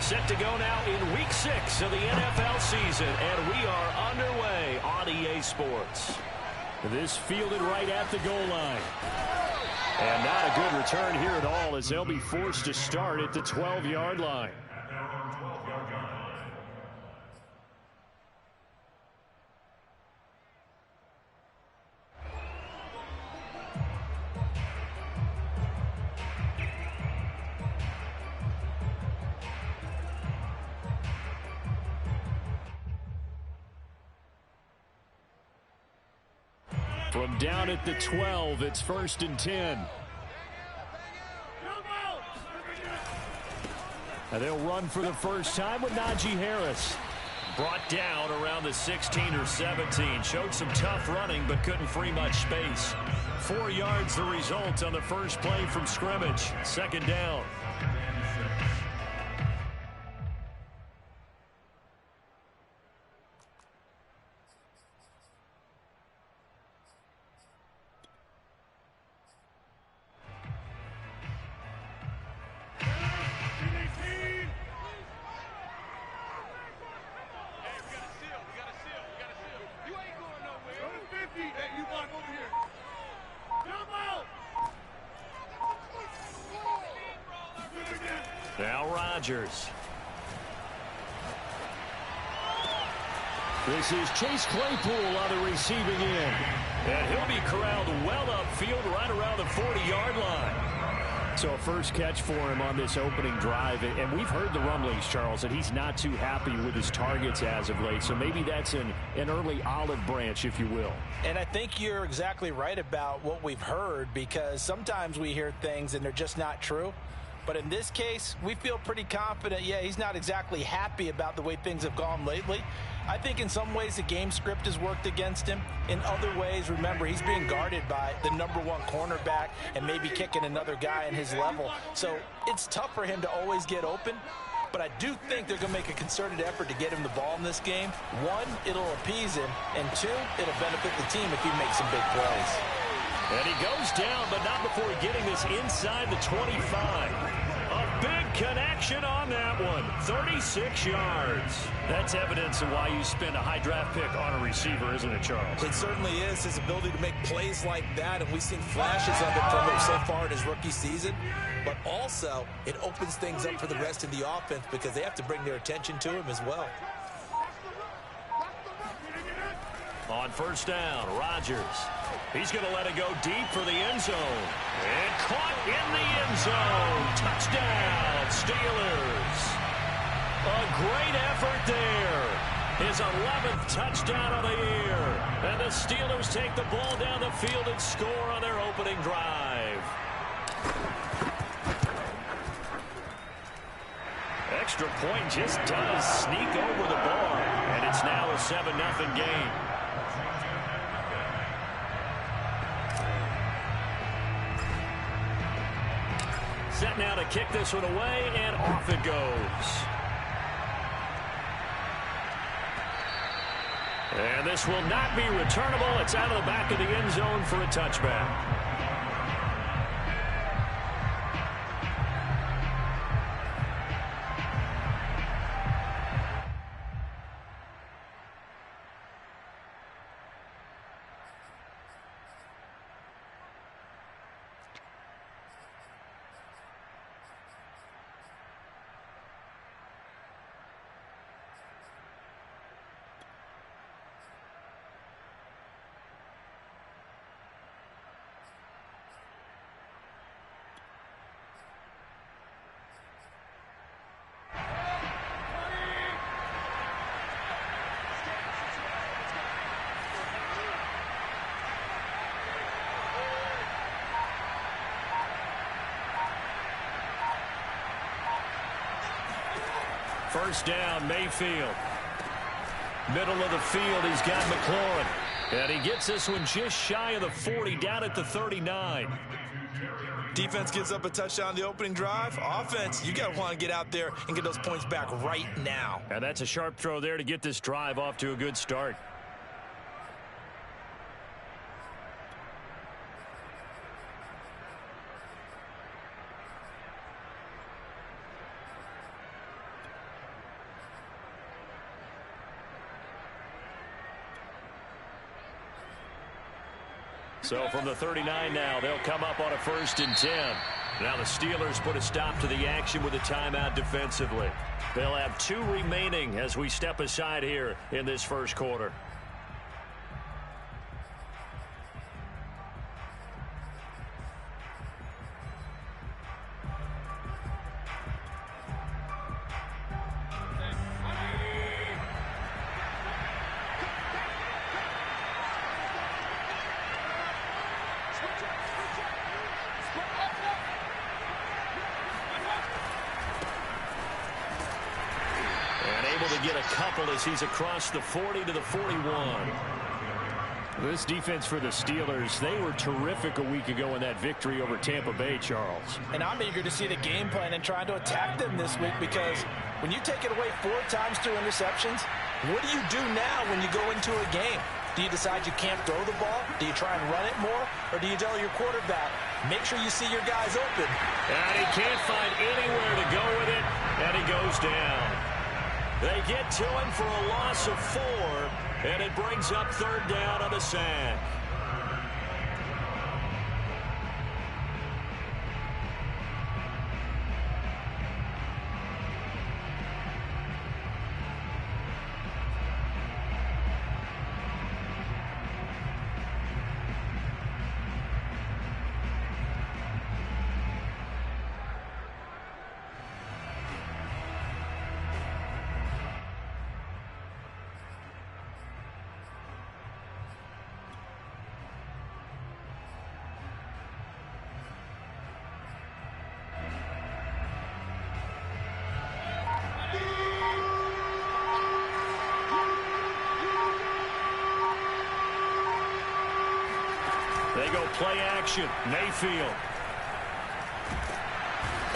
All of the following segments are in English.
Set to go now in Week 6 of the NFL season, and we are underway on EA Sports. This fielded right at the goal line. And not a good return here at all, as they'll be forced to start at the 12-yard line. From down at the 12, it's 1st and 10. And they'll run for the first time with Najee Harris. Brought down around the 16 or 17. Showed some tough running, but couldn't free much space. 4 yards the result on the first play from scrimmage. 2nd down. Now Rodgers. This is Chase Claypool on the receiving end. And he'll be corralled well upfield right around the 40-yard line. So a first catch for him on this opening drive. And we've heard the rumblings, Charles, that he's not too happy with his targets as of late. So maybe that's an early olive branch, if you will. And I think you're exactly right about what we've heard, because sometimes we hear things and they're just not true. But in this case, we feel pretty confident. Yeah, he's not exactly happy about the way things have gone lately. I think in some ways the game script has worked against him. In other ways, remember, he's being guarded by the #1 cornerback and maybe kicking another guy in his level. So it's tough for him to always get open. But I do think they're going to make a concerted effort to get him the ball in this game. 1, it'll appease him. And 2, it'll benefit the team if he makes some big plays. And he goes down, but not before getting this inside the 25. A big connection on that one. 36 yards. That's evidence of why you spend a high draft pick on a receiver, isn't it, Charles? It certainly is. His ability to make plays like that, and we've seen flashes of it from him so far in his rookie season. But also, it opens things up for the rest of the offense because they have to bring their attention to him as well. On first down, Rodgers. He's going to let it go deep for the end zone. And caught in the end zone. Touchdown, Steelers. A great effort there. His 11th touchdown of the year. And the Steelers take the ball down the field and score on their opening drive. Extra point just does sneak over the bar. And it's now a 7-0 game. Set now to kick this one away, and off it goes. And this will not be returnable. It's out of the back of the end zone for a touchback. First down, Mayfield. Middle of the field, he's got McLaurin. And he gets this one just shy of the 40, down at the 39. Defense gives up a touchdown on the opening drive. Offense, you got to want to get out there and get those points back right now. And that's a sharp throw there to get this drive off to a good start. So from the 39 now, they'll come up on a 1st and 10. Now the Steelers put a stop to the action with a timeout defensively. They'll have 2 remaining as we step aside here in this first quarter. As he's across the 40 to the 41. This defense for the Steelers, they were terrific a week ago in that victory over Tampa Bay, Charles. And I'm eager to see the game plan and trying to attack them this week, because when you take it away 4 times through interceptions, what do you do now when you go into a game? Do you decide you can't throw the ball? Do you try and run it more? Or do you tell your quarterback, make sure you see your guys open? And he can't find anywhere to go with it, and he goes down. They get to him for a loss of 4, and it brings up 3rd down on the sack. They go play action. Mayfield.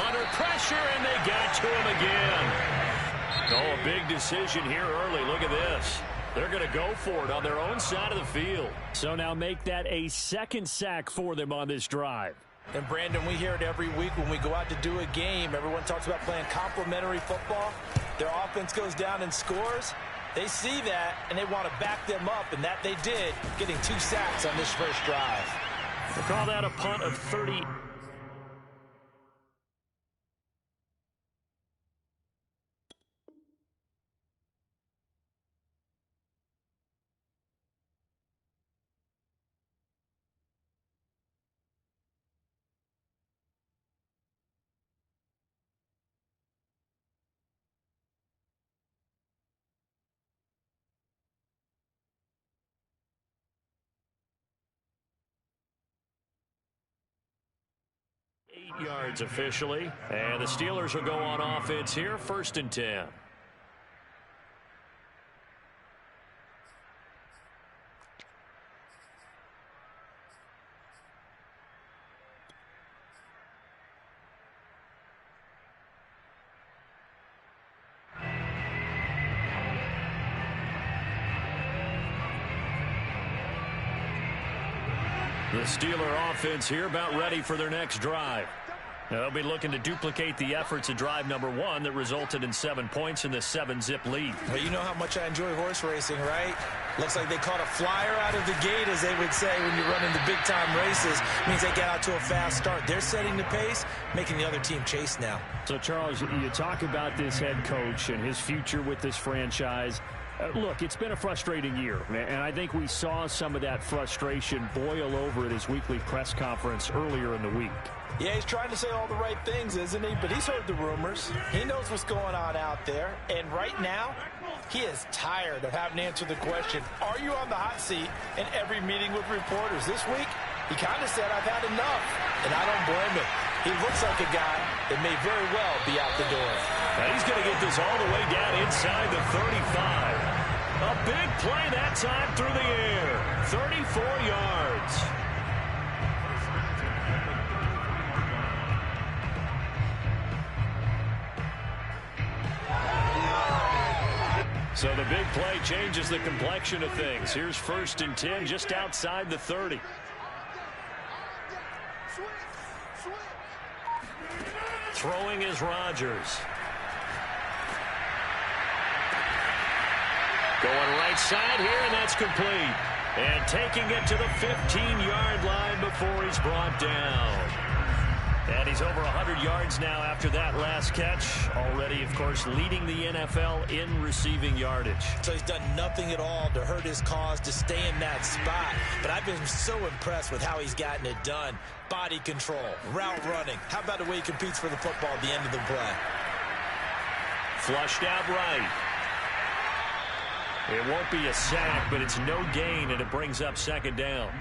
Under pressure, and they got to him again. Oh, a big decision here early. Look at this. They're going to go for it on their own side of the field. So now make that a 2nd sack for them on this drive. And, Brandon, we hear it every week when we go out to do a game. Everyone talks about playing complementary football. Their offense goes down and scores. They see that, and they want to back them up, and that they did, getting 2 sacks on this first drive. We'll call that a punt of 30. Yards officially, and the Steelers will go on offense here, 1st and 10. The Steeler offense here about ready for their next drive. Now, they'll be looking to duplicate the efforts of drive number 1 that resulted in 7 points in the 7-zip lead. Well, you know how much I enjoy horse racing, right? Looks like they caught a flyer out of the gate, as they would say when you're running the big-time races. It means they get out to a fast start. They're setting the pace, making the other team chase now. So, Charles, you talk about this head coach and his future with this franchise. Look, it's been a frustrating year, and I think we saw some of that frustration boil over at his weekly press conference earlier in the week. Yeah, he's trying to say all the right things, isn't he? But he's heard the rumors. He knows what's going on out there. And right now, he is tired of having to answer the question, are you on the hot seat in every meeting with reporters? This week, he kind of said, I've had enough. And I don't blame him. He looks like a guy that may very well be out the door. Now he's going to get this all the way down inside the 35. A big play that time through the air. 34 yards. So the big play changes the complexion of things. Here's 1st and 10 just outside the 30. Throwing is Rodgers. Going right side here, and that's complete. And taking it to the 15-yard line before he's brought down. And he's over 100 yards now after that last catch. Already, of course, leading the NFL in receiving yardage. So he's done nothing at all to hurt his cause, to stay in that spot. But I've been so impressed with how he's gotten it done. Body control, route running. How about the way he competes for the football at the end of the play? Flushed out right. It won't be a sack, but it's no gain, and it brings up second down.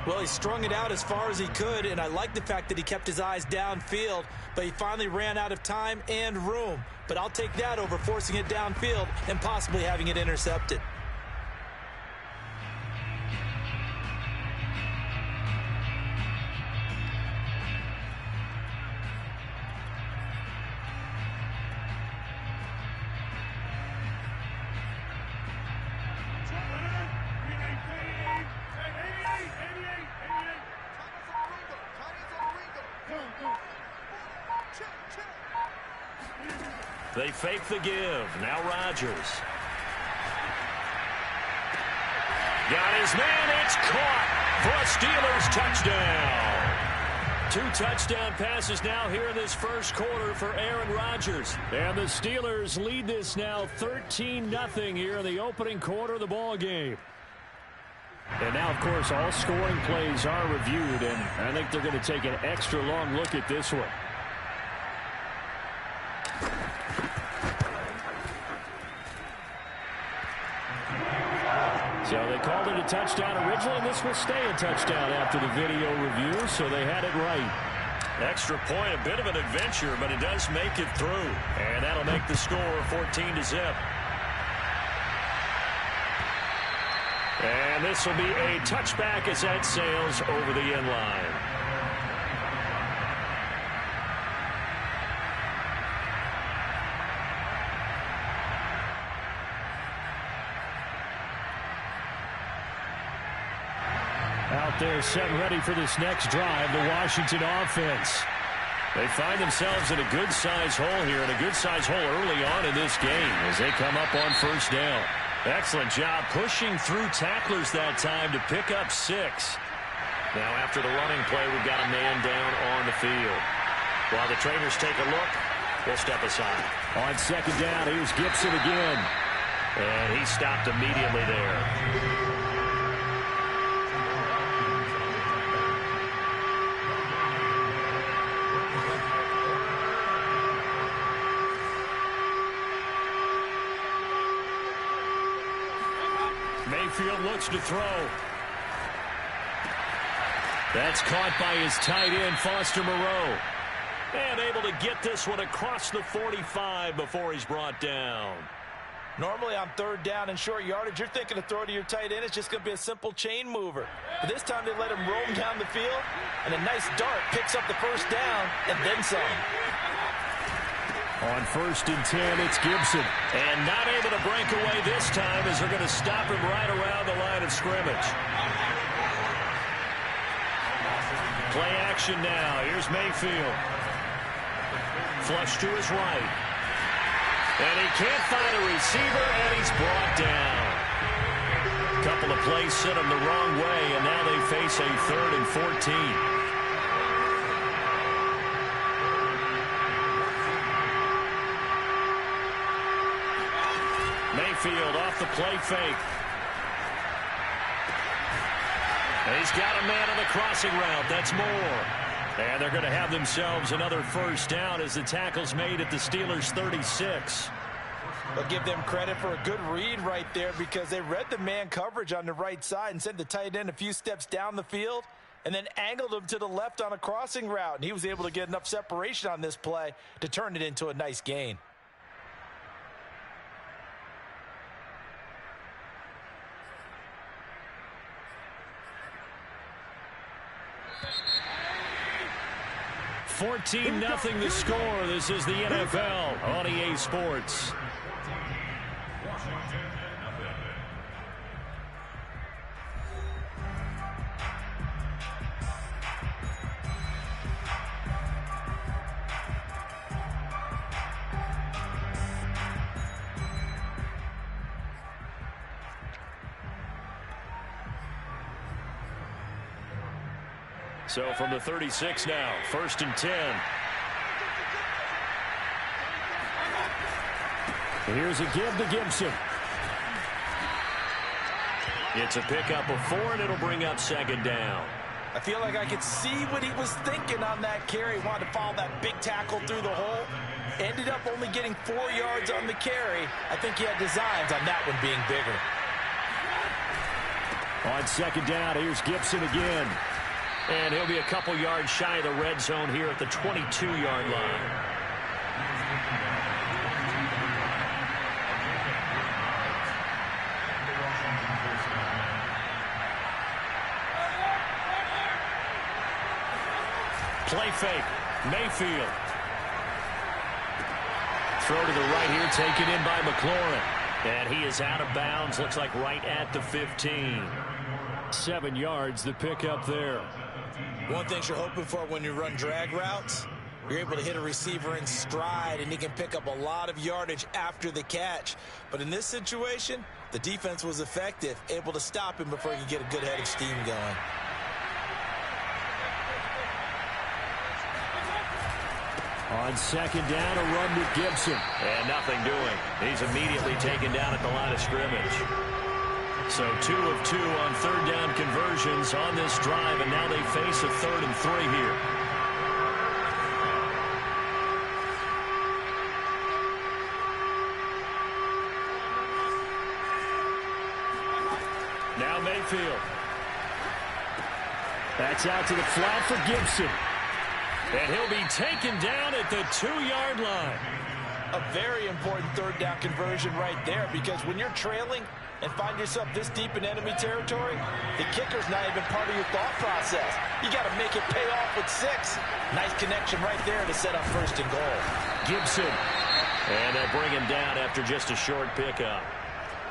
Well, he strung it out as far as he could, and I like the fact that he kept his eyes downfield, but he finally ran out of time and room. But I'll take that over forcing it downfield and possibly having it intercepted. They fake the give. Now Rodgers. Got his man. It's caught for a Steelers touchdown. 2 touchdown passes now here in this first quarter for Aaron Rodgers. And the Steelers lead this now 13-0 here in the opening quarter of the ball game. And now, of course, all scoring plays are reviewed, and I think they're going to take an extra long look at this one. So they called it a touchdown originally, and this will stay a touchdown after the video review, so they had it right. Extra point, a bit of an adventure, but it does make it through. And that'll make the score 14-0. And this will be a touchback as that sails over the end line. Out there set and ready for this next drive, the Washington offense. They find themselves in a good-sized hole here, and a good-sized hole early on in this game as they come up on first down. Excellent job pushing through tacklers that time to pick up 6. Now after the running play, we've got a man down on the field. While the trainers take a look, we'll step aside. On second down, here's Gibson again. And he stopped immediately there. Mayfield looks to throw. That's caught by his tight end, Foster Moreau. And able to get this one across the 45 before he's brought down. Normally on third down and short yardage, you're thinking to throw to your tight end. It's just going to be a simple chain mover. But this time they let him roam down the field, and a nice dart picks up the first down and then some. On 1st and 10, it's Gibson. And not able to break away this time as they're going to stop him right around the line of scrimmage. Play action now. Here's Mayfield. Flush to his right. And he can't find a receiver, and he's brought down. A couple of plays sent him the wrong way, and now they face a 3rd and 14. Mayfield off the play fake. And he's got a man on the crossing route. That's Moore. And they're going to have themselves another first down as the tackle's made at the Steelers' 36. I'll give them credit for a good read right there because they read the man coverage on the right side and sent the tight end a few steps down the field and then angled him to the left on a crossing route. And he was able to get enough separation on this play to turn it into a nice gain. $14-0 the score. This is the NFL on EA Sports. So from the 36 now, 1st and 10. Here's a give to Gibson. It's a pickup of 4, and it'll bring up 2nd down. I feel like I could see what he was thinking on that carry. He wanted to follow that big tackle through the hole. Ended up only getting 4 yards on the carry. I think he had designs on that one being bigger. On 2nd down, here's Gibson again. And he'll be a couple yards shy of the red zone here at the 22-yard line. Play fake. Mayfield. Throw to the right here, taken in by McLaurin. And he is out of bounds. Looks like right at the 15. 7 yards, the pickup there. One thing you're hoping for when you run drag routes, you're able to hit a receiver in stride, and he can pick up a lot of yardage after the catch. But in this situation, the defense was effective, able to stop him before he could get a good head of steam going. On 2nd down, a run with Gibson. And nothing doing. He's immediately taken down at the line of scrimmage. So 2 of 2 on 3rd down conversions on this drive, and now they face a 3rd and 3 here. Now Mayfield. That's out to the flat for Gibson. And he'll be taken down at the 2-yard line. A very important 3rd down conversion right there, because when you're trailing and find yourself this deep in enemy territory, the kicker's not even part of your thought process. You got to make it pay off with 6. Nice connection right there to set up 1st and goal. Gibson. And they'll bring him down after just a short pickup.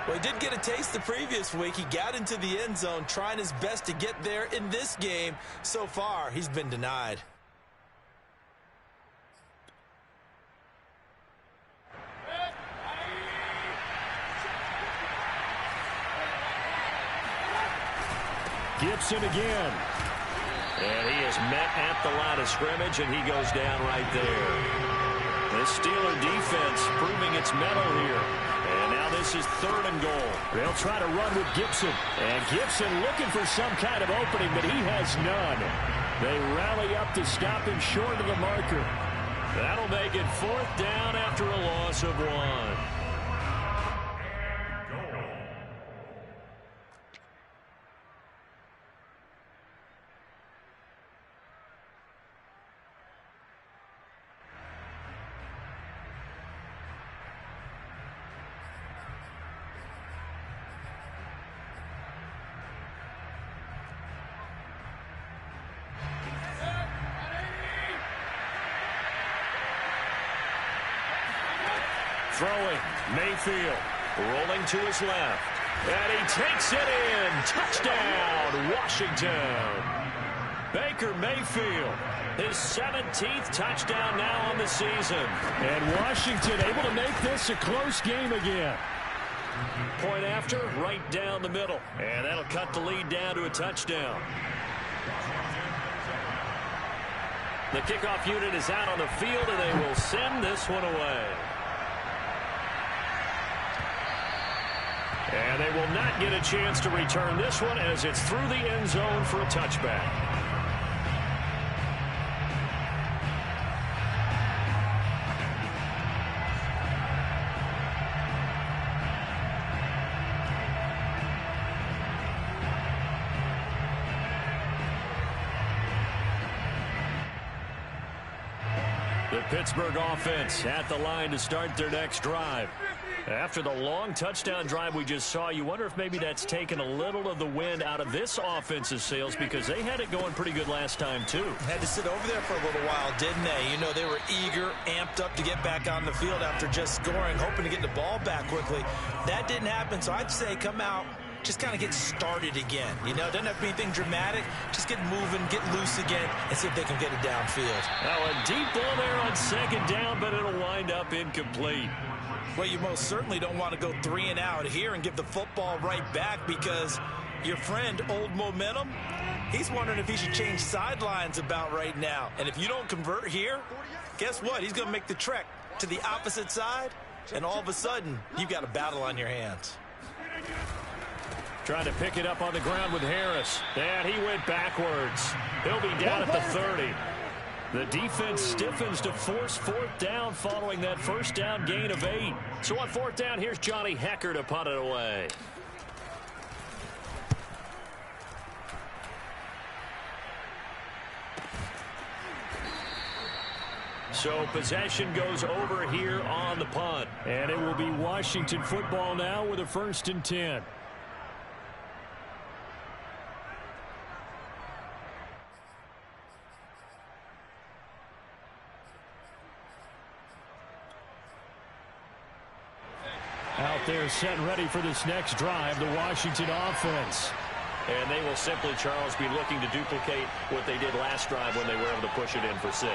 Well, he did get a taste the previous week. He got into the end zone, trying his best to get there in this game. So far, he's been denied. Gibson again. And he is met at the line of scrimmage, and he goes down right there. The Steeler defense proving its mettle here. And now this is 3rd and goal. They'll try to run with Gibson. And Gibson looking for some kind of opening, but he has none. They rally up to stop him short of the marker. That'll make it 4th down after a loss of 1. Throwing, Mayfield, rolling to his left. And he takes it in. Touchdown, Washington. Baker Mayfield, his 17th touchdown now on the season. And Washington able to make this a close game again. Point after, right down the middle. And that'll cut the lead down to a touchdown. The kickoff unit is out on the field, and they will send this one away. And they will not get a chance to return this one as it's through the end zone for a touchback. The Pittsburgh offense at the line to start their next drive. After the long touchdown drive we just saw, you wonder if maybe that's taken a little of the wind out of this offense's sails, because they had it going pretty good last time, too. Had to sit over there for a little while, didn't they? You know, they were eager, amped up to get back on the field after just scoring, hoping to get the ball back quickly. That didn't happen, so I'd say come out, just kind of get started again. You know, doesn't have to be anything dramatic. Just get moving, get loose again, and see if they can get it downfield. Now a deep ball there on 2nd down, but it'll wind up incomplete. Well, you most certainly don't want to go 3 and out here and give the football right back, because your friend, old momentum, He's wondering if he should change sidelines about right now. And if you don't convert here, guess what? He's going to make the trek to the opposite side, and all of a sudden, you've got a battle on your hands. Trying to pick it up on the ground with Harris. And he went backwards. He'll be down at the 30. The defense stiffens to force fourth down following that first down gain of 8. So on fourth down, here's Johnny Hecker to punt it away. So possession goes over here on the punt. And it will be Washington football now with a 1st and 10. Out there set and ready for this next drive, the Washington offense. And they will simply, Charles, be looking to duplicate what they did last drive when they were able to push it in for 6.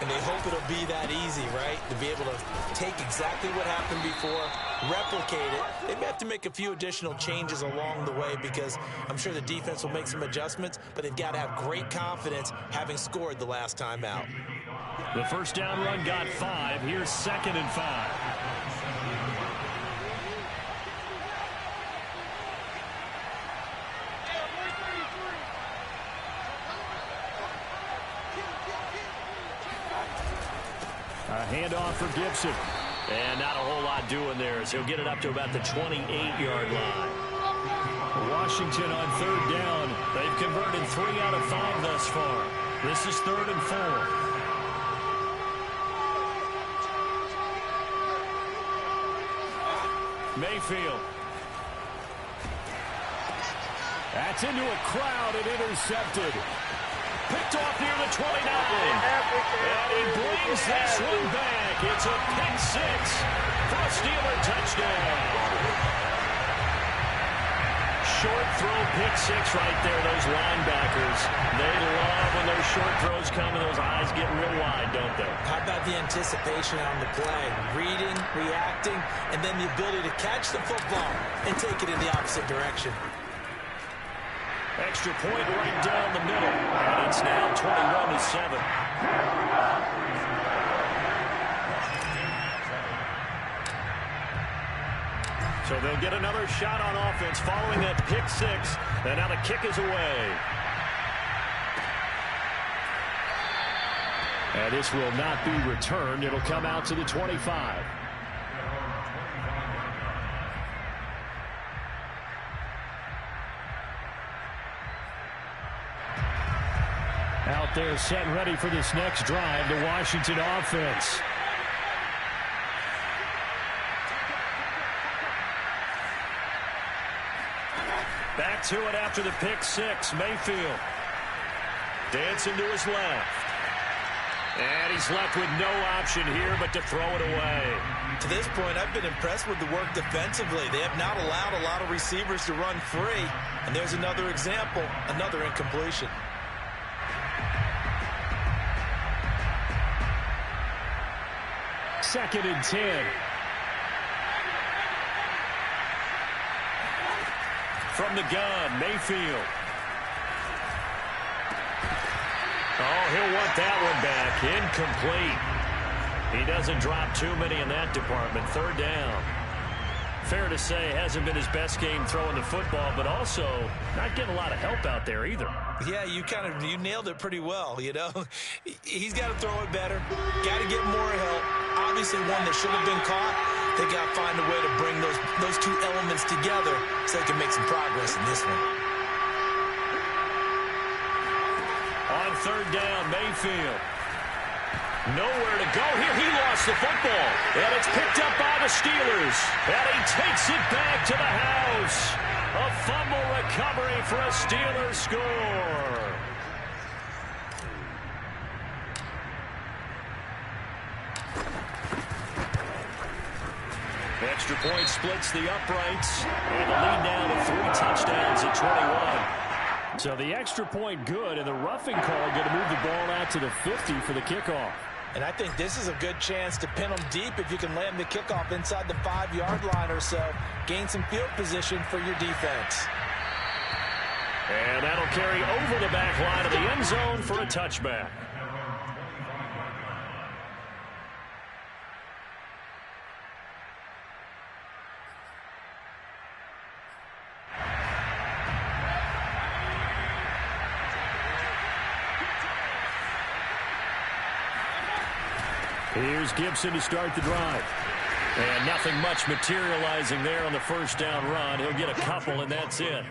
And they hope it'll be that easy, right? To be able to take exactly what happened before, replicate it. They may have to make a few additional changes along the way because I'm sure the defense will make some adjustments, but they've got to have great confidence having scored the last time out. The first down run got 5. Here's 2nd and 5. A handoff for Gibson. And not a whole lot doing there as he'll get it up to about the 28-yard line. Washington on 3rd down. They've converted 3 out of 5 thus far. This is 3rd and 4. Mayfield. That's into a crowd and intercepted. Picked off near the 29. And he brings this one back. It's a pick 6 for a Steeler touchdown. Short throw, pick 6 right there. Those linebackers, they love when those short throws come and those eyes get real wide, don't they? How about the anticipation on the play? Reading, reacting, and then the ability to catch the football and take it in the opposite direction. Extra point right down the middle. And it's now 21-7. So they'll get another shot on offense following that pick 6. And now the kick is away. And this will not be returned. It'll come out to the 25. Out there set and ready for this next drive, the Washington offense. Back to it after the pick 6. Mayfield dancing to his left. And he's left with no option here but to throw it away. To this point, I've been impressed with the work defensively. They have not allowed a lot of receivers to run free. And there's another example, another incompletion. Second and 10. From the gun, Mayfield. Oh, he'll want that one back. Incomplete. He doesn't drop too many in that department. 3rd down. Fair to say, hasn't been his best game throwing the football, but also not getting a lot of help out there either. Yeah, you nailed it pretty well, you know. He's got to throw it better. Got to get more help. Obviously one that should have been caught. They got to find a way to bring those two elements together so they can make some progress in this one. On 3rd down, Mayfield. Nowhere to go here. He lost the football. And it's picked up by the Steelers. And he takes it back to the house. A fumble recovery for a Steelers score. Extra point splits the uprights. And the lead down to 3 touchdowns at 21. So the extra point good, and the roughing call going to move the ball out to the 50 for the kickoff. And I think this is a good chance to pin them deep if you can land the kickoff inside the 5-yard line or so. Gain some field position for your defense. And that'll carry over the back line of the end zone for a touchback. Here's Gibson to start the drive. And nothing much materializing there on the first down run. He'll get a couple, and that's it.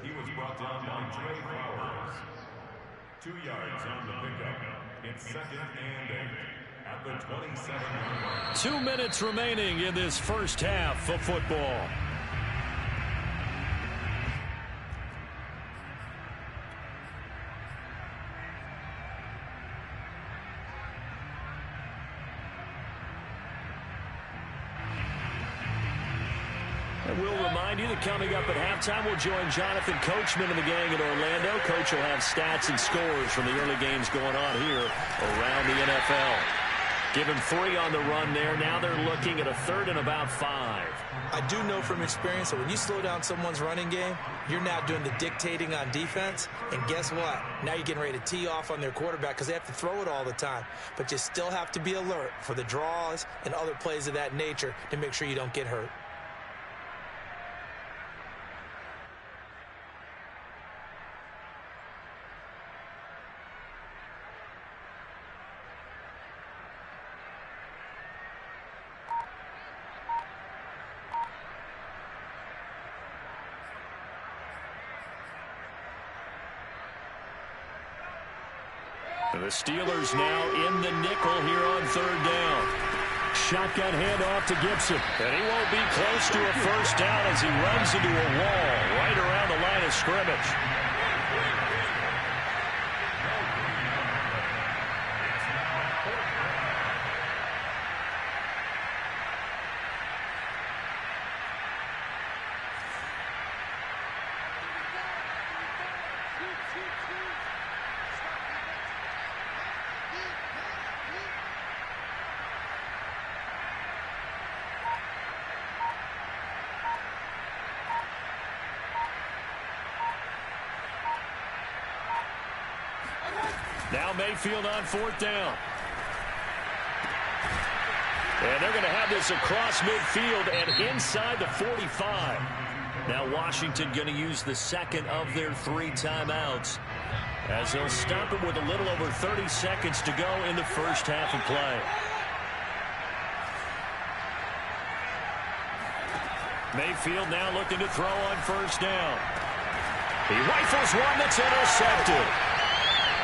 He was brought down by Trey Flowers. 2 yards on the pickup. It's 2nd and 8 at the 27-yard line. 2 minutes remaining in this first half of football. And we'll remind you that coming up at halftime, we'll join Jonathan Coachman and the gang in Orlando. Coach will have stats and scores from the early games going on here around the NFL. Give him 3 on the run there. Now they're looking at a 3rd and about 5. I do know from experience that when you slow down someone's running game, you're now doing the dictating on defense. And guess what? Now you're getting ready to tee off on their quarterback because they have to throw it all the time. But you still have to be alert for the draws and other plays of that nature to make sure you don't get hurt. The Steelers now in the nickel here on 3rd down. Shotgun handoff to Gibson. And he won't be close to a first down as he runs into a wall right around the line of scrimmage. Now Mayfield on 4th down. And they're going to have this across midfield and inside the 45. Now Washington going to use the 2nd of their 3 timeouts as they'll stop it with a little over 30 seconds to go in the first half of play. Mayfield now looking to throw on 1st down. He rifles one that's intercepted.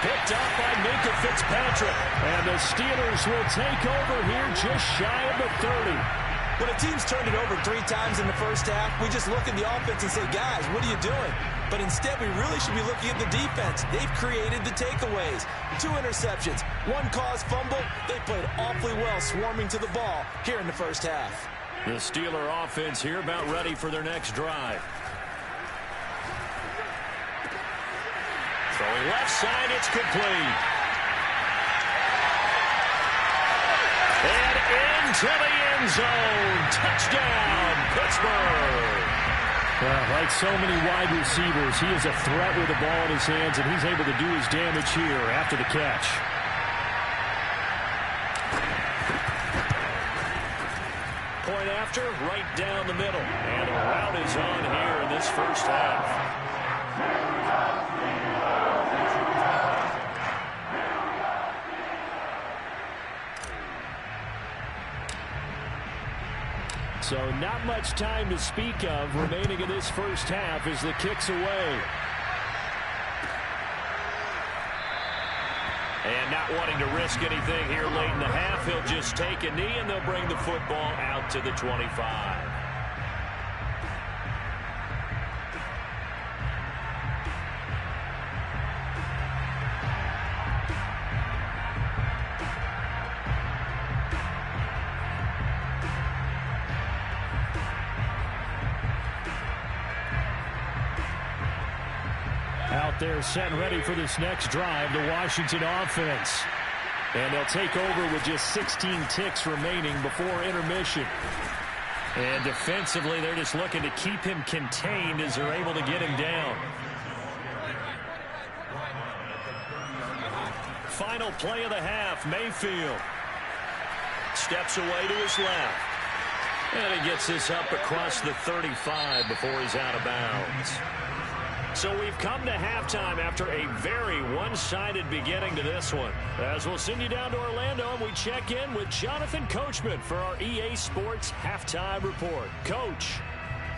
Picked up by Minka Fitzpatrick. And the Steelers will take over here just shy of the 30. When a team's turned it over 3 times in the first half, we just look at the offense and say, guys, what are you doing? But instead, we really should be looking at the defense. They've created the takeaways. 2 interceptions, 1 caused fumble. They played awfully well swarming to the ball here in the first half. The Steeler offense here about ready for their next drive. Throwing left side, it's complete. And into the end zone. Touchdown, Pittsburgh. Like so many wide receivers, he is a threat with the ball in his hands, and he's able to do his damage here after the catch. Point after, right down the middle. And the route is on here in this first half. So not much time to speak of remaining in this first half as the kick's away. And not wanting to risk anything here late in the half, he'll just take a knee and they'll bring the football out to the 25. Out there set and ready for this next drive, the Washington offense. And they'll take over with just 16 ticks remaining before intermission. And defensively, they're just looking to keep him contained as they're able to get him down. Final play of the half, Mayfield. Steps away to his left. And he gets this up across the 35 before he's out of bounds. So we've come to halftime after a very one-sided beginning to this one. As we'll send you down to Orlando, and we check in with Jonathan Coachman for our EA Sports Halftime Report. Coach.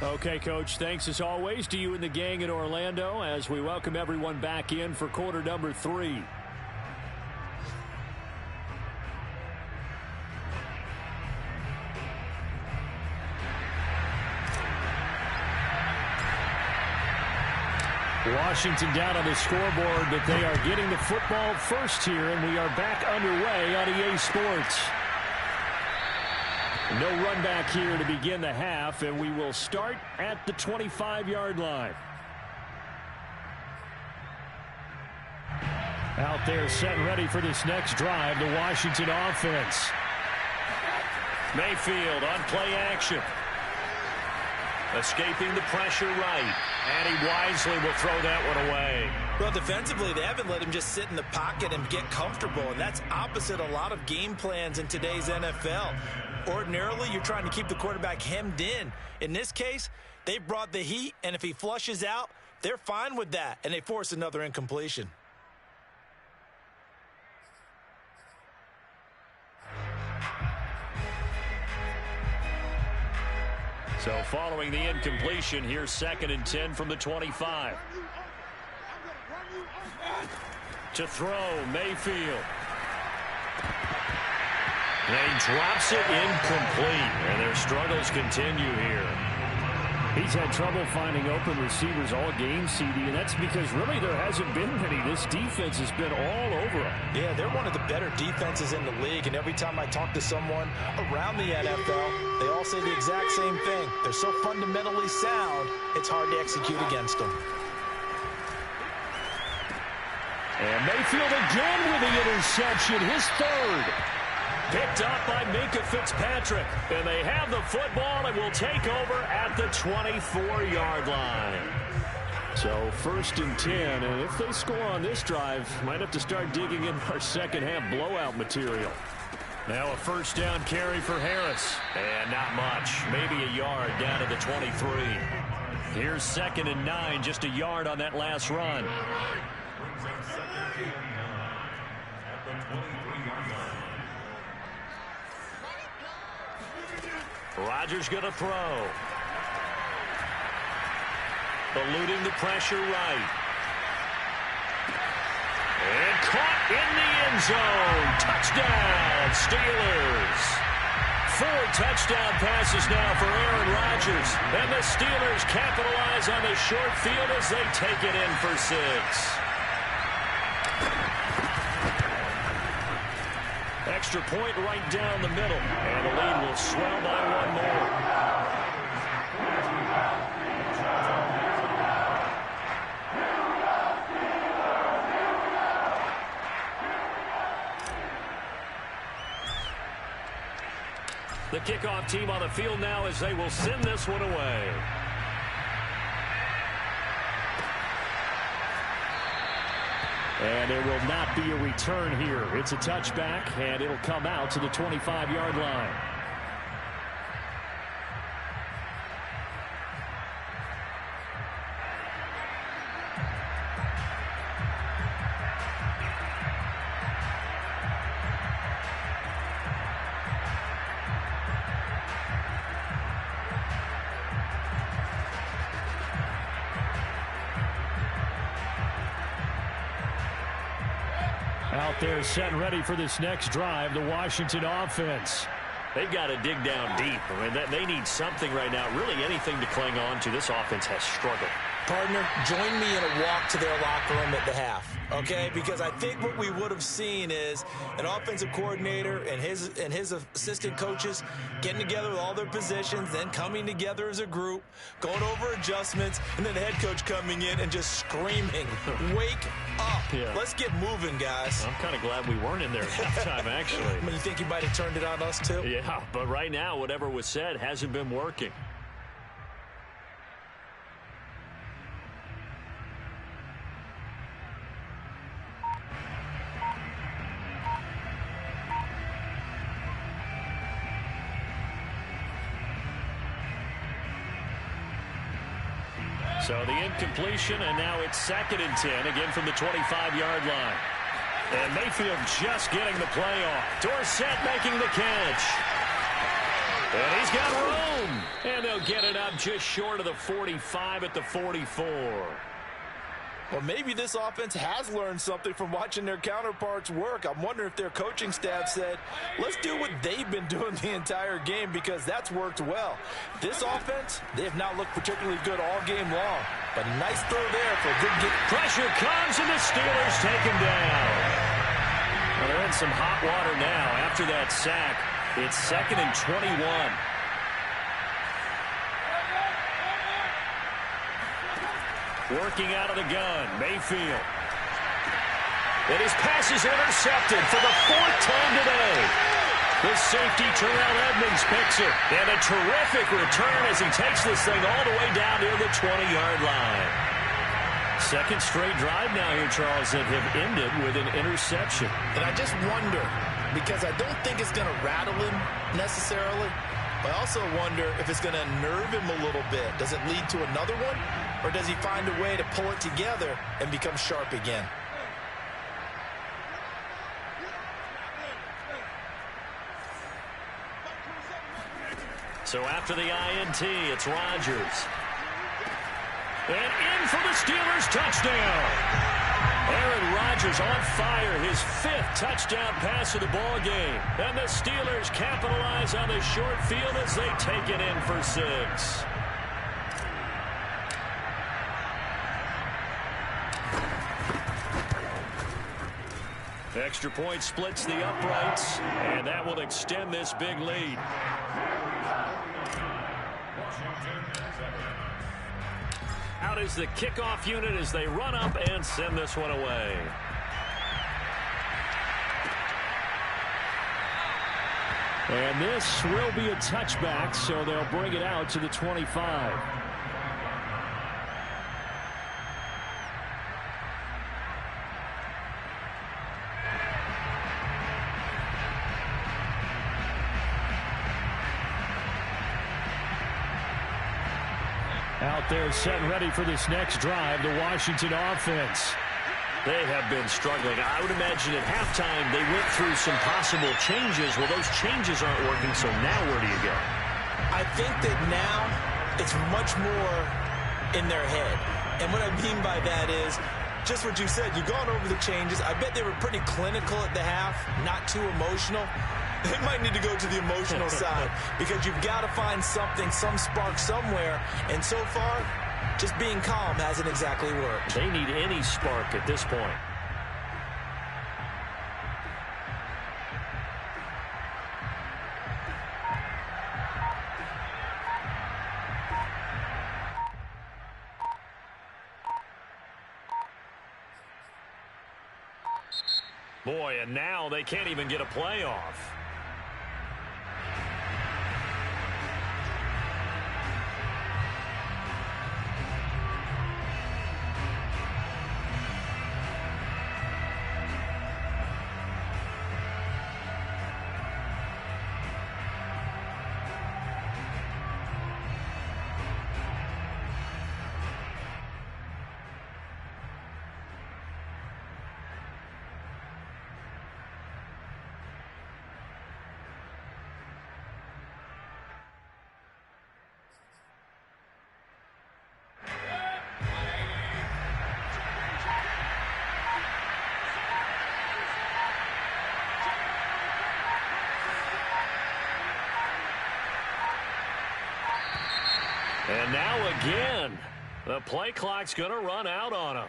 Okay, Coach, thanks as always to you and the gang in Orlando as we welcome everyone back in for quarter number 3. Washington down on the scoreboard, but they are getting the football first here, and we are back underway on EA Sports. No run back here to begin the half, and we will start at the 25-yard line. Out there set and ready for this next drive, the Washington offense. Mayfield on play action. Escaping the pressure right. And he wisely will throw that one away. Well, defensively, they haven't let him just sit in the pocket and get comfortable, and that's opposite a lot of game plans in today's NFL. Ordinarily, you're trying to keep the quarterback hemmed in. In this case, they brought the heat, and if he flushes out, they're fine with that, and they force another incompletion. So following the incompletion, here's 2nd and 10 from the 25. To throw, Mayfield. And he drops it incomplete, and their struggles continue here. He's had trouble finding open receivers all game, CD, and that's because really there hasn't been many. This defense has been all over them. Yeah, they're one of the better defenses in the league, and every time I talk to someone around the NFL, they all say the exact same thing. They're so fundamentally sound, it's hard to execute against them. And Mayfield again with the interception, his 3rd. Picked up by Minkah Fitzpatrick. And they have the football and will take over at the 24-yard line. So 1st and 10. And if they score on this drive, might have to start digging in our second-half blowout material. Now a 1st down carry for Harris. And not much. Maybe a yard down to the 23. Here's 2nd and 9. Just a yard on that last run. Rodgers going to throw. Eluding the pressure right. And caught in the end zone. Touchdown, Steelers. 4 touchdown passes now for Aaron Rodgers. And the Steelers capitalize on the short field as they take it in for 6. Extra point right down the middle. And the lead will swell by 1 more. The kickoff team on the field now as they will send this one away. And there will not be a return here. It's a touchback, and it'll come out to the 25-yard line. Out there set and ready for this next drive, the Washington offense. They've got to dig down deep. I mean, they need something right now, really anything to cling on to. This offense has struggled. Partner, join me in a walk to their locker room at the half, okay? Because I think what we would have seen is an offensive coordinator and his assistant coaches getting together with all their positions, then coming together as a group, going over adjustments, and then the head coach coming in and just screaming, "Wake up. Yeah. Let's get moving, guys." I'm kind of glad we weren't in there at halftime, actually. I mean, you think he might have turned it on us, too? Yeah, but right now, whatever was said hasn't been working. So the incompletion, and now it's 2nd and 10, again from the 25-yard line. And Mayfield just getting the play off. Dorsett making the catch. And he's got room. And they'll get it up just short of the 45 at the 44. Well, maybe this offense has learned something from watching their counterparts work. I'm wondering if their coaching staff said, let's do what they've been doing the entire game, because that's worked well. This offense, they have not looked particularly good all game long. But nice throw there for a good get. Pressure comes, and the Steelers take him down. Well, they're in some hot water now after that sack. It's 2nd and 21. Working out of the gun, Mayfield. And his pass is intercepted for the 4th time today. The safety, Terrell Edmonds, picks it. And a terrific return as he takes this thing all the way down near the 20-yard line. 2nd straight drive now here, Charles, that have ended with an interception. And I just wonder, because I don't think it's going to rattle him necessarily, but I also wonder if it's going to nerve him a little bit. Does it lead to another one? Or does he find a way to pull it together and become sharp again? So after the INT, it's Rodgers. And in for the Steelers touchdown. Aaron Rodgers on fire, his 5th touchdown pass of the ball game. And the Steelers capitalize on the short field as they take it in for 6. Extra point splits the uprights, and that will extend this big lead. Out is the kickoff unit as they run up and send this one away. And this will be a touchback, so they'll bring it out to the 25. Out there set and ready for this next drive, the Washington offense. They have been struggling. I would imagine at halftime they went through some possible changes. Well, those changes aren't working, so now where do you go? I think that now it's much more in their head. And what I mean by that is just what you said. You've gone over the changes. I bet they were pretty clinical at the half, not too emotional. They might need to go to the emotional side because you've got to find something, some spark somewhere. And so far, just being calm hasn't exactly worked. They need any spark at this point. Boy, and now they can't even get a playoff. And now again, The play clock's going to run out on him.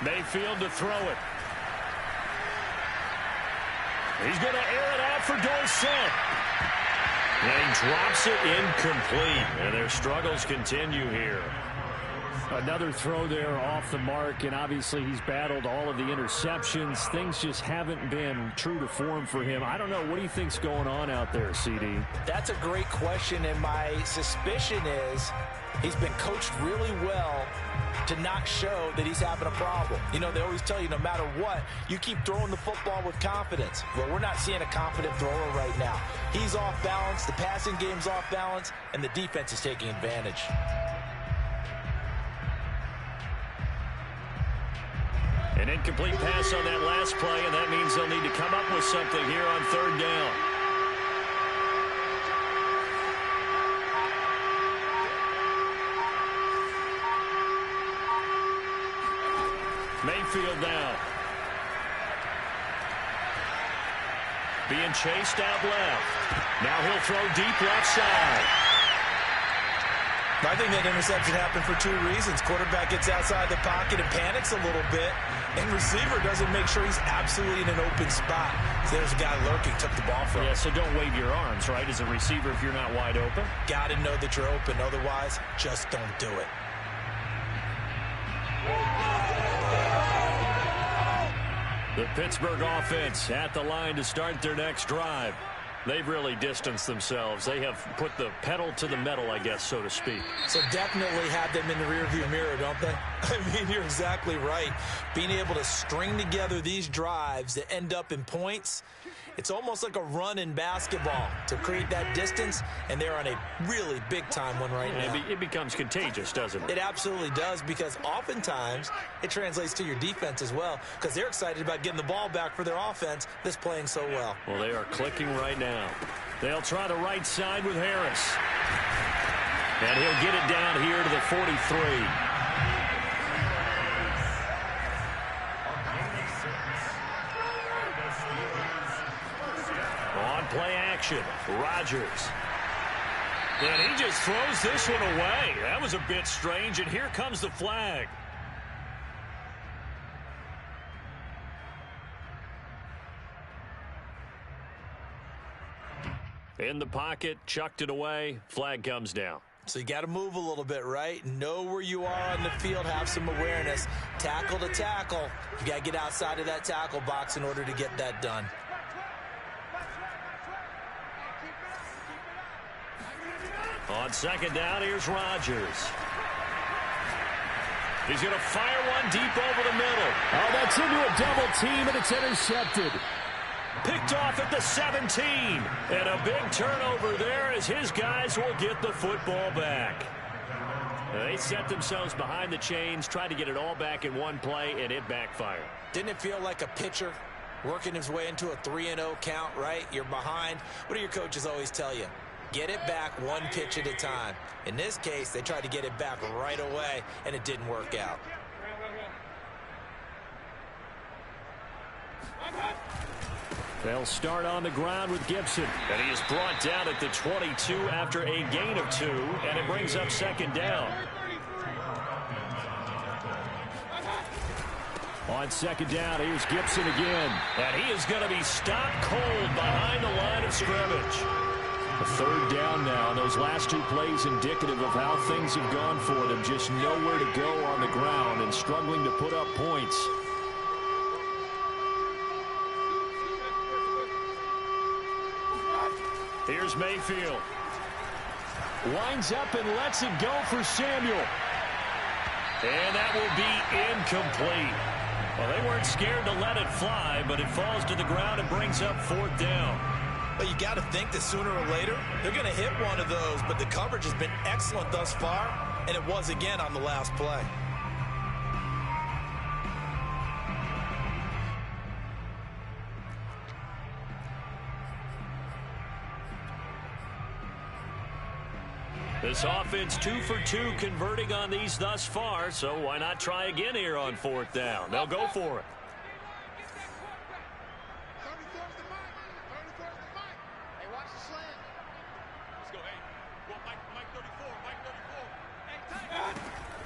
Mayfield to throw it. He's going to air it out for Dorsett. And he drops it incomplete. And their struggles continue here. Another throw there off the mark, and obviously he's battled all of the interceptions. Things just haven't been true to form for him. I don't know. What do you think's going on out there, CD? That's a great question, and my suspicion is he's been coached really well to not show that he's having a problem. You know, they always tell you no matter what, you keep throwing the football with confidence. Well, we're not seeing a confident thrower right now. He's off balance, the passing game's off balance, and the defense is taking advantage. An incomplete pass on that last play, and that means they'll need to come up with something here on third down. Mayfield now. Being chased out left. Now he'll throw deep left side. I think that interception happened for two reasons. Quarterback gets outside the pocket and panics a little bit, and receiver doesn't make sure he's absolutely in an open spot. So there's a guy lurking, took the ball from him. Yeah, so don't wave your arms, right, as a receiver if you're not wide open. Got to know that you're open. Otherwise, just don't do it. The Pittsburgh offense at the line to start their next drive. They've really distanced themselves. They have put the pedal to the metal, I guess, so to speak. So definitely have them in the rearview mirror, don't they? I mean, you're exactly right. Being able to string together these drives that end up in points, it's almost like a run in basketball to create that distance, and they're on a really big-time one right now. It becomes contagious, doesn't it? It absolutely does, because oftentimes it translates to your defense as well, because they're excited about getting the ball back for their offense that's playing so well. Well, they are clicking right now. They'll try the right side with Harris. And he'll get it down here to the 43. Play action. Rodgers. And he just throws this one away. That was a bit strange, and here comes the flag. In the pocket, chucked it away, flag comes down. So you got to move a little bit, right? Know where you are on the field, have some awareness. Tackle to tackle. You got to get outside of that tackle box in order to get that done. On second down, here's Rodgers. He's going to fire one deep over the middle. Oh, that's into a double team, and it's intercepted. Picked off at the 17. And a big turnover there as his guys will get the football back. They set themselves behind the chains, tried to get it all back in one play, and it backfired. Didn't it feel like a pitcher working his way into a 3-0 count, right? You're behind. What do your coaches always tell you? Get it back one pitch at a time. In this case, they tried to get it back right away, and it didn't work out. They'll start on the ground with Gibson. And he is brought down at the 22 after a gain of 2, and it brings up second down. On second down, here's Gibson again. And he is going to be stopped cold behind the line of scrimmage. A third down now. Those last two plays indicative of how things have gone for them. Just nowhere to go on the ground and struggling to put up points. Here's Mayfield. Winds up and lets it go for Samuel. And that will be incomplete. Well, they weren't scared to let it fly, but it falls to the ground and brings up 4th down. But you got to think that sooner or later, they're going to hit one of those, but the coverage has been excellent thus far, and it was again on the last play. This offense 2 for 2 converting on these thus far, so why not try again here on 4th down? They'll go for it.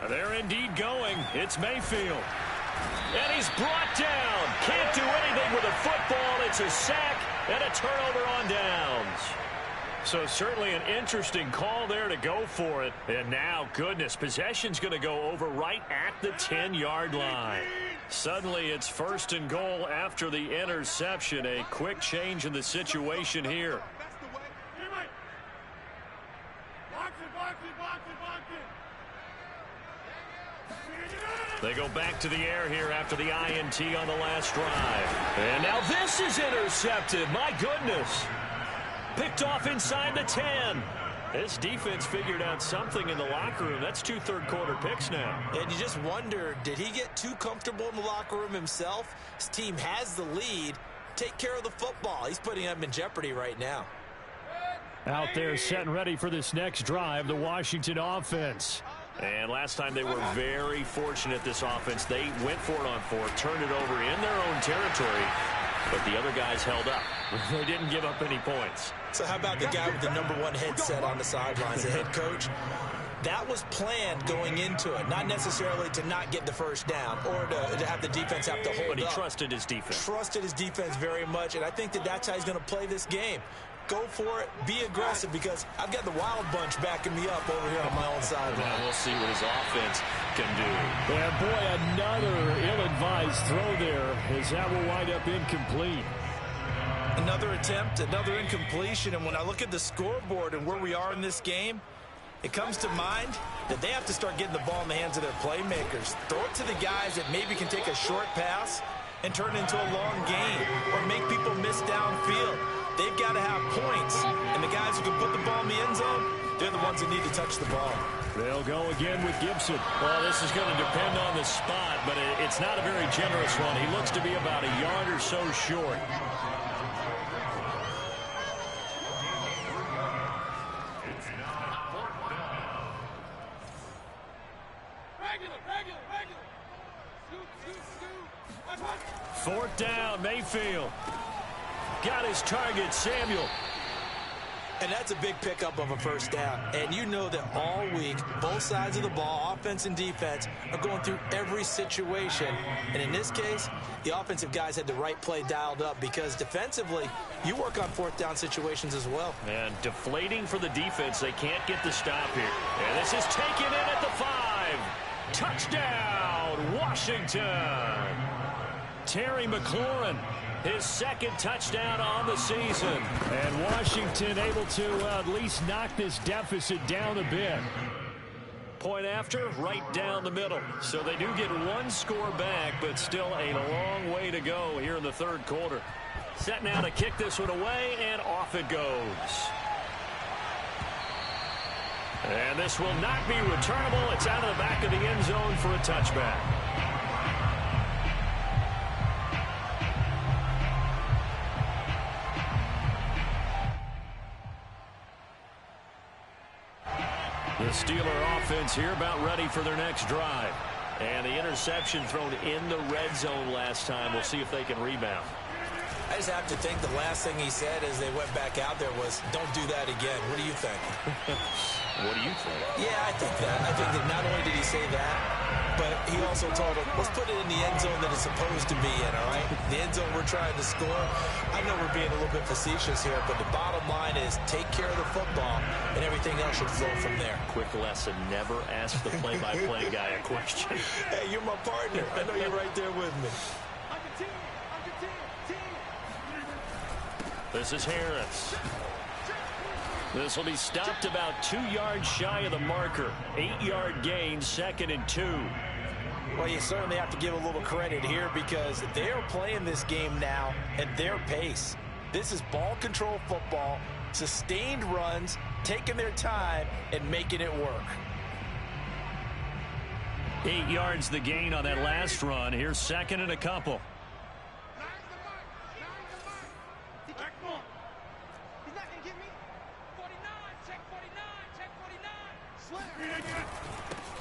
They're indeed going. It's Mayfield. And he's brought down. Can't do anything with a football. It's a sack and a turnover on downs. So certainly an interesting call there to go for it. And now, goodness, possession's going to go over right at the 10-yard line. Suddenly it's 1st and goal after the interception. A quick change in the situation here. They go back to the air here after the INT on the last drive. And now this is intercepted. My goodness. Picked off inside the 10. This defense figured out something in the locker room. That's 2 third-quarter picks now. And you just wonder, did he get too comfortable in the locker room himself? His team has the lead. Take care of the football. He's putting them in jeopardy right now. Out there set and ready for this next drive, the Washington offense. And last time they were very fortunate, this offense. They went for it on 4th, turned it over in their own territory, but the other guys held up. They didn't give up any points. So how about the guy with the #1 headset on the sidelines, the head coach? That was planned going into it, not necessarily to not get the first down or to have the defense have to hold up. But he trusted his defense. Trusted his defense very much, and I think that that's how he's going to play this game. Go for it, be aggressive, because I've got the wild bunch backing me up over here on my own sideline. Well, we'll see what his offense can do. And boy, another ill-advised throw there, as that will wind up incomplete. Another attempt, another incompletion, and when I look at the scoreboard and where we are in this game, it comes to mind that they have to start getting the ball in the hands of their playmakers. Throw it to the guys that maybe can take a short pass and turn it into a long gain or make people miss downfield. They've got to have points, and the guys who can put the ball in the end zone, they're the ones that need to touch the ball. They'll go again with Gibson. Well, this is going to depend on the spot, but it's not a very generous one. He looks to be about a yard or so short. Fourth down, Mayfield. Got his target, Samuel. And that's a big pickup of a first down. And you know that all week, both sides of the ball, offense and defense, are going through every situation. And in this case, the offensive guys had the right play dialed up, because defensively, you work on 4th down situations as well. And deflating for the defense. They can't get the stop here. And this is taken in at the 5. Touchdown, Washington. Terry McLaurin, his 2nd touchdown on the season. And Washington able to at least knock this deficit down a bit. Point after, right down the middle. So they do get 1 score back, but still a long way to go here in the 3rd quarter. Set now to kick this one away, and off it goes. And this will not be returnable. It's out of the back of the end zone for a touchback. The Steeler offense here about ready for their next drive. And the interception thrown in the red zone last time. We'll see if they can rebound. I just have to think the last thing he said as they went back out there was, don't do that again. What do you think? What do you think? Yeah, I think that. I think that not only did he say that, but he also told him, let's put it in the end zone that it's supposed to be in, all right? The end zone we're trying to score. I know we're being a little bit facetious here, but the bottom line is take care of the football, and everything else should flow from there. Quick lesson, never ask the play-by-play guy a question. Hey, you're my partner. I know you're right there with me. This is Harris. This will be stopped about 2 yards shy of the marker. 8-yard gain, 2nd and 2. Well, you certainly have to give a little credit here because they are playing this game now at their pace. This is ball control football, sustained runs, taking their time and making it work. 8 yards the gain on that last run. Here's 2nd and a couple.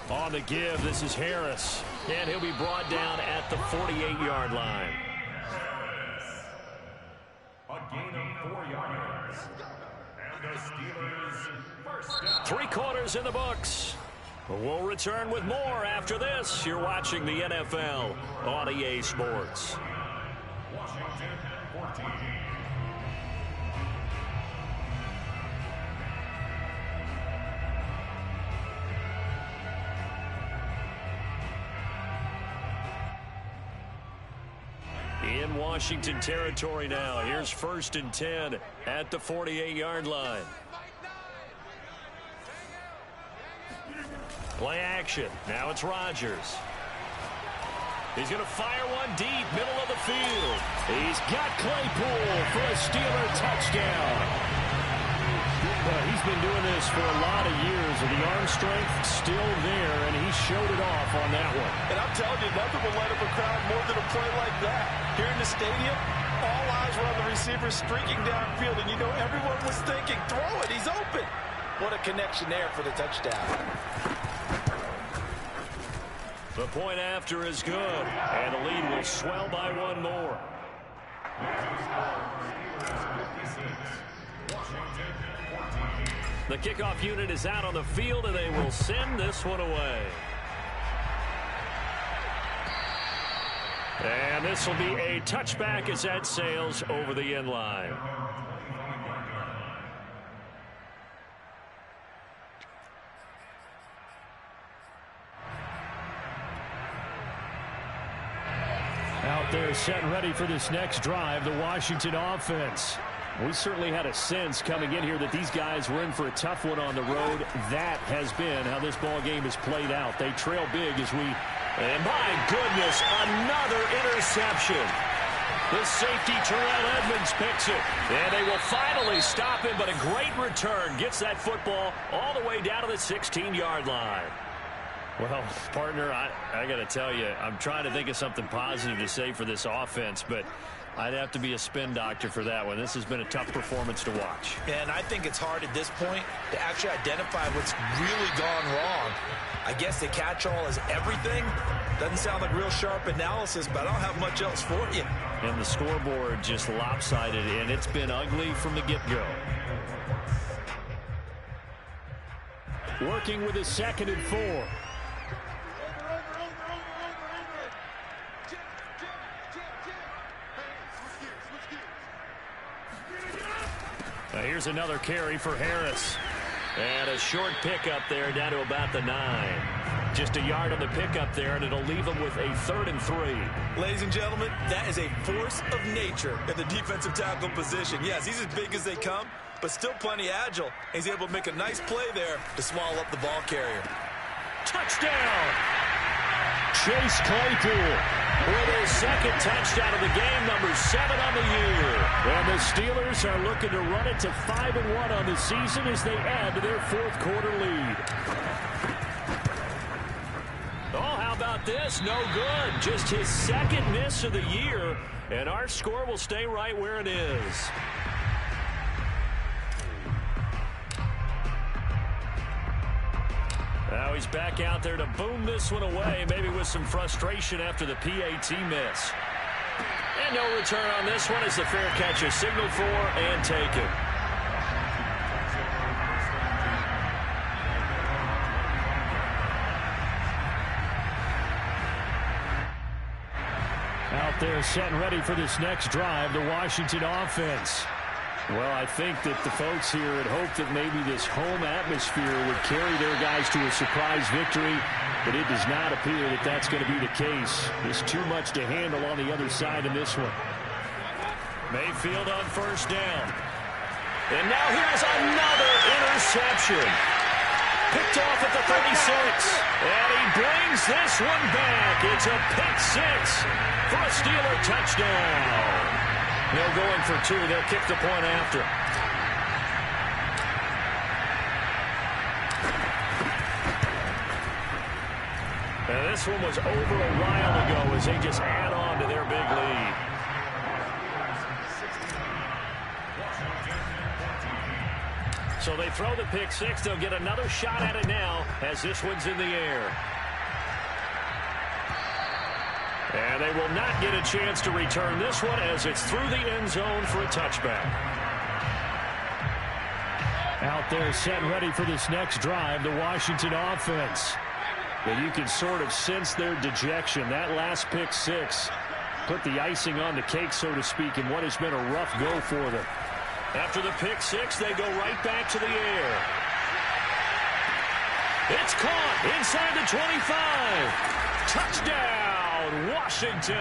On the give, this is Harris. And he'll be brought down at the 48-yard line. A gain of 4 yards. And the Steelers first down. 3 quarters in the books. We'll return with more after this. You're watching the NFL on EA Sports. Washington 14. In Washington territory now. Here's 1st and 10 at the 48-yard line. Play action. Now it's Rodgers. He's going to fire one deep, middle of the field. He's got Claypool for a Steeler touchdown. Well, he's been doing this for a lot of years, and the arm strength still there, and he showed it off on that one. And I'm telling you, nothing will light up a crowd more than a play like that. Here in the stadium, all eyes were on the receiver streaking downfield, and you know everyone was thinking, throw it, he's open. What a connection there for the touchdown. The point after is good, and the lead will swell by 1 more. The kickoff unit is out on the field, and they will send this one away. And this will be a touchback as that sails over the end line. Out there set and ready for this next drive, the Washington offense. We certainly had a sense coming in here that these guys were in for a tough one on the road. That has been how this ball game has played out. They trail big as we... And my goodness, another interception. The safety, Terrell Edmonds, picks it. And they will finally stop him, but a great return. Gets that football all the way down to the 16-yard line. Well, partner, I got to tell you, I'm trying to think of something positive to say for this offense, but I'd have to be a spin doctor for that one. This has been a tough performance to watch. And I think it's hard at this point to actually identify what's really gone wrong. I guess the catch-all is everything. Doesn't sound like real sharp analysis, but I don't have much else for you. And the scoreboard just lopsided, and it's been ugly from the get-go. Working with his 2nd and 4. Now here's another carry for Harris. And a short pickup there down to about the 9. Just a yard on the pickup there, and it'll leave him with a 3rd and 3. Ladies and gentlemen, that is a force of nature in the defensive tackle position. Yes, he's as big as they come, but still plenty agile. He's able to make a nice play there to small up the ball carrier. Touchdown! Chase Claypool with his 2nd touchdown of the game, number 7 on the year. And the Steelers are looking to run it to 5-1 on the season as they add to their 4th quarter lead. Oh, how about this? No good. Just his 2nd miss of the year, and our score will stay right where it is. Now he's back out there to boom this one away, maybe with some frustration after the PAT miss. And no return on this one as the fair catch is signaled for and taken. Out there set and ready for this next drive, the Washington offense. Well, I think that the folks here had hoped that maybe this home atmosphere would carry their guys to a surprise victory, but it does not appear that that's going to be the case. There's too much to handle on the other side in this one. Mayfield on 1st down. And now here's another interception. Picked off at the 36. And he brings this one back. It's a pick six for a Steeler touchdown. They're going for two. They'll kick the point after. And this one was over a while ago as they just add on to their big lead. So they throw the pick six. They'll get another shot at it now as this one's in the air. And they will not get a chance to return this one as it's through the end zone for a touchback. Out there set ready for this next drive, the Washington offense. And you can sort of sense their dejection. That last pick six put the icing on the cake, so to speak, in what has been a rough go for them. After the pick six, they go right back to the air. It's caught inside the 25. Touchdown, Washington.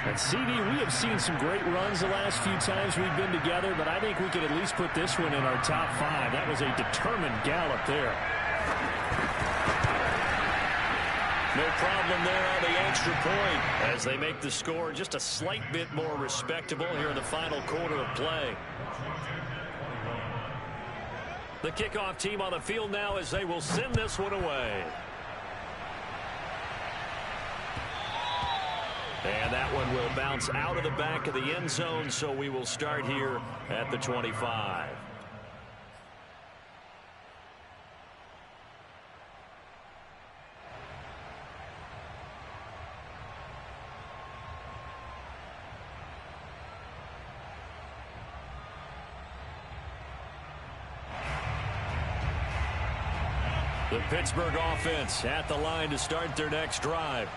And CD, we have seen some great runs the last few times we've been together, but I think we could at least put this one in our top five. That was a determined gallop there. No problem there on the extra point as they make the score just a slight bit more respectable here in the final quarter of play. The kickoff team on the field now as they will send this one away. And that one will bounce out of the back of the end zone, so we will start here at the 25. The Pittsburgh offense at the line to start their next drive.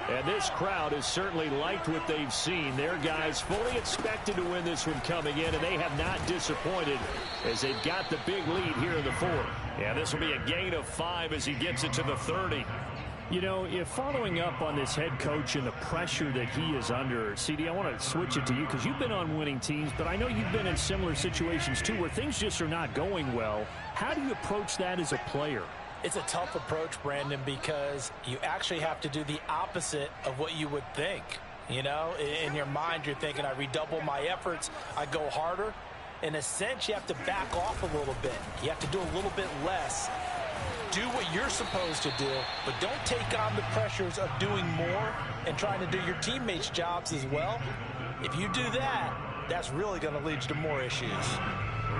And this crowd has certainly liked what they've seen. Their guys fully expected to win this one coming in, and they have not disappointed as they've got the big lead here in the fourth. Yeah, this will be a gain of 5 as he gets it to the 30. You know, if following up on this head coach and the pressure that he is under, CD, I want to switch it to you because you've been on winning teams, but I know you've been in similar situations too where things just are not going well. How do you approach that as a player? It's a tough approach, Brandon, because you actually have to do the opposite of what you would think. You know, in your mind, you're thinking, I redouble my efforts, I go harder. In a sense, you have to back off a little bit. You have to do a little bit less. Do what you're supposed to do, but don't take on the pressures of doing more and trying to do your teammates' jobs as well. If you do that, that's really going to lead you to more issues.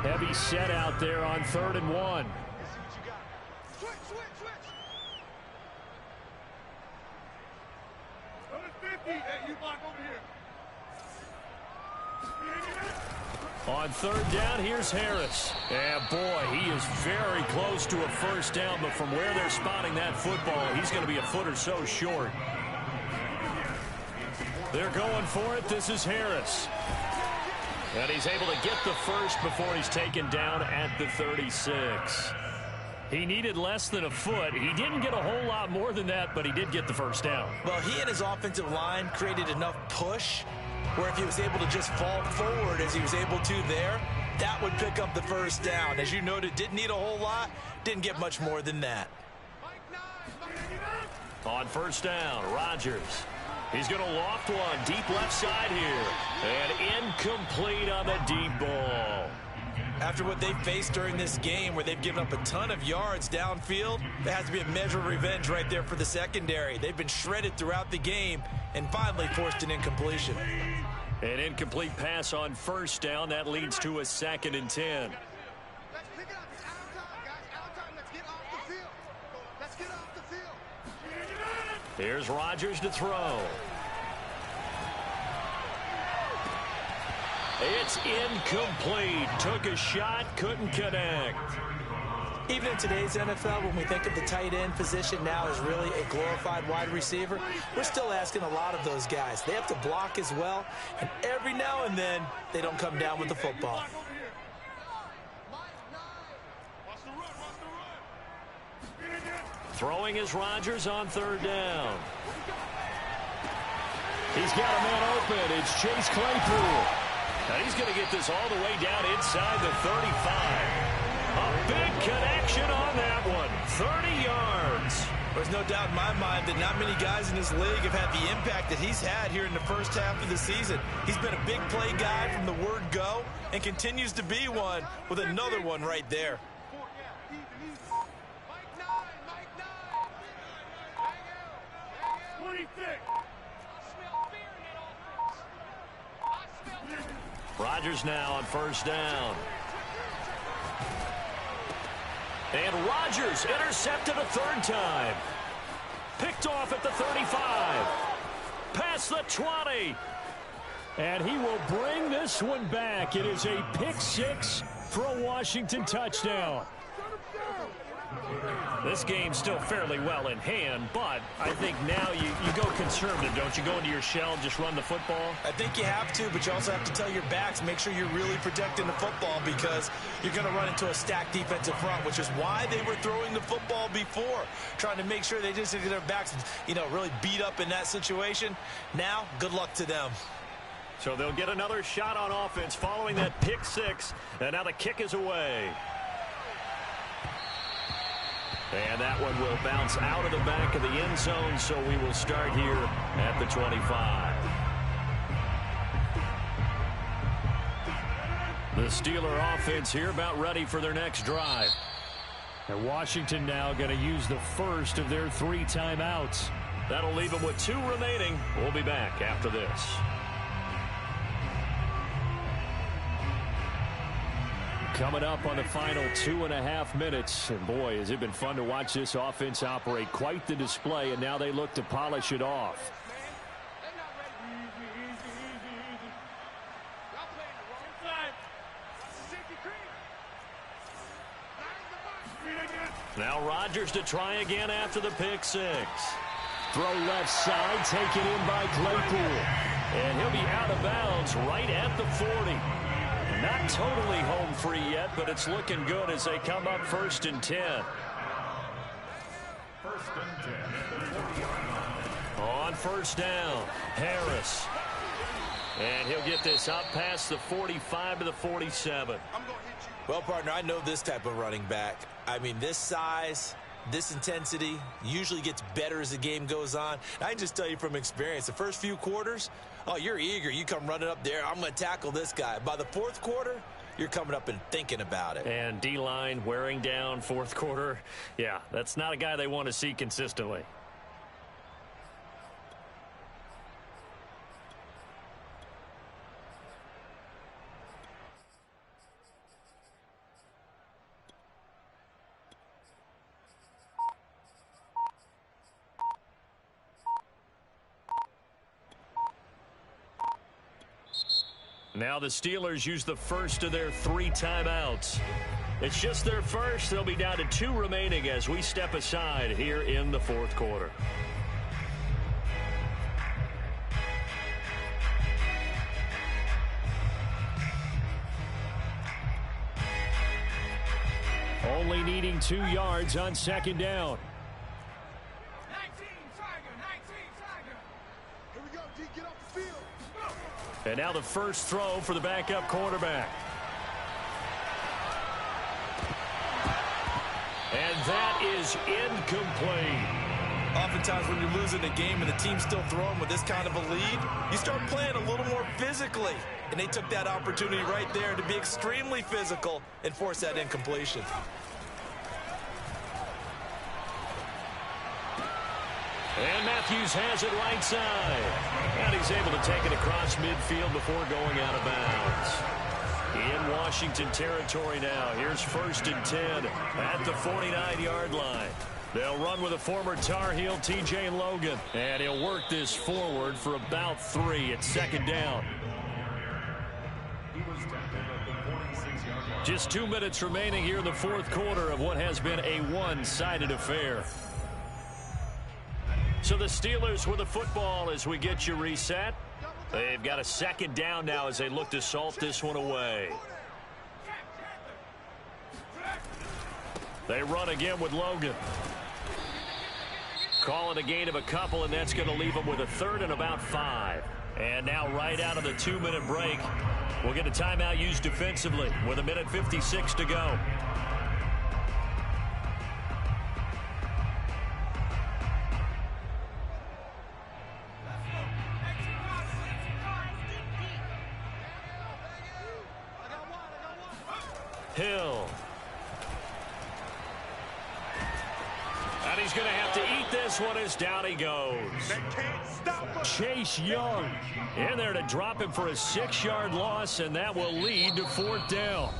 Heavy set out there on 3rd and 1. On 3rd down, here's Harris. And boy, he is very close to a first down, but from where they're spotting that football, he's going to be a foot or so short. They're going for it. This is Harris. And he's able to get the first before he's taken down at the 36. He needed less than a foot. He didn't get a whole lot more than that, but he did get the first down. Well, he and his offensive line created enough push where if he was able to just fall forward as he was able to there, that would pick up the first down. As you noted, didn't need a whole lot, didn't get much more than that. On 1st down, Rodgers. He's going to loft one deep left side here. And incomplete on the deep ball. After what they've faced during this game where they've given up a ton of yards downfield, there has to be a measure of revenge right there for the secondary. They've been shredded throughout the game and finally forced an incompletion. An incomplete pass on 1st down. That leads to a 2nd and 10. Let's pick it up. It's out of time, guys. Out of time. Let's get off the field. Let's get off the field. Here's Rodgers to throw. It's incomplete. Took a shot, couldn't connect. Even in today's NFL, when we think of the tight end position now as really a glorified wide receiver, we're still asking a lot of those guys. They have to block as well, and every now and then, they don't come down with the football. Throwing is Rodgers on 3rd down. He's got a man open. It's Chase Claypool. And he's going to get this all the way down inside the 35. A big connection on that one. 30 yards. There's no doubt in my mind that not many guys in this league have had the impact that he's had here in the first half of the season. He's been a big play guy from the word go and continues to be one with another one right there. Rodgers now on first down. And Rodgers intercepted a third time. Picked off at the 35. Past the 20. And he will bring this one back. It is a pick six for a Washington touchdown. This game's still fairly well in hand, but I think now you go conservative, don't you? Go into your shell and just run the football? I think you have to, but you also have to tell your backs, make sure you're really protecting the football because you're going to run into a stacked defensive front, which is why they were throwing the football before, trying to make sure they just get their backs, really beat up in that situation. Now, good luck to them. So they'll get another shot on offense following that pick six, and now the kick is away. And that one will bounce out of the back of the end zone, so we will start here at the 25. The Steeler offense here about ready for their next drive. And Washington now going to use the first of their 3 timeouts. That'll leave them with 2 remaining. We'll be back after this. Coming up on the final 2.5 minutes. And boy, has it been fun to watch this offense operate. Quite the display, and now they look to polish it off. Now Rodgers to try again after the pick six. Throw left side, taken in by Claypool. And he'll be out of bounds right at the 40. Not totally home free yet, but it's looking good as they come up 1st and 10. On first down, Harris. And he'll get this up past the 45 to the 47. Well, partner, I know this type of running back. I mean, this size, this intensity usually gets better as the game goes on. I can just tell you from experience, the first few quarters, oh, you're eager. You come running up there. I'm going to tackle this guy. By the 4th quarter, you're coming up and thinking about it. And D-line wearing down 4th quarter. Yeah, that's not a guy they want to see consistently. Now the Steelers use the first of their 3 timeouts. It's just their first. They'll be down to 2 remaining as we step aside here in the 4th quarter. Only needing 2 yards on 2nd down. Here we go, D, get off the field. And now the first throw for the backup quarterback. And that is incomplete. Oftentimes when you're losing a game and the team's still throwing with this kind of a lead, you start playing a little more physically. And they took that opportunity right there to be extremely physical and force that incompletion. And Matthews has it right side. And he's able to take it across midfield before going out of bounds. In Washington territory now. Here's 1st and 10 at the 49-yard line. They'll run with a former Tar Heel, T.J. Logan. And he'll work this forward for about 3 at 2nd down. Just 2 minutes remaining here in the 4th quarter of what has been a one-sided affair. So the Steelers with the football as we get you reset. They've got a 2nd down now as they look to salt this one away. They run again with Logan. Call it a gain of a couple, and that's going to leave them with a third and about 5. And now right out of the 2-minute break, we'll get a timeout used defensively with 1:56 to go. Hill. And he's going to have to eat this one as down he goes. Chase Young in there to drop him for a 6-yard loss, and that will lead to 4th down.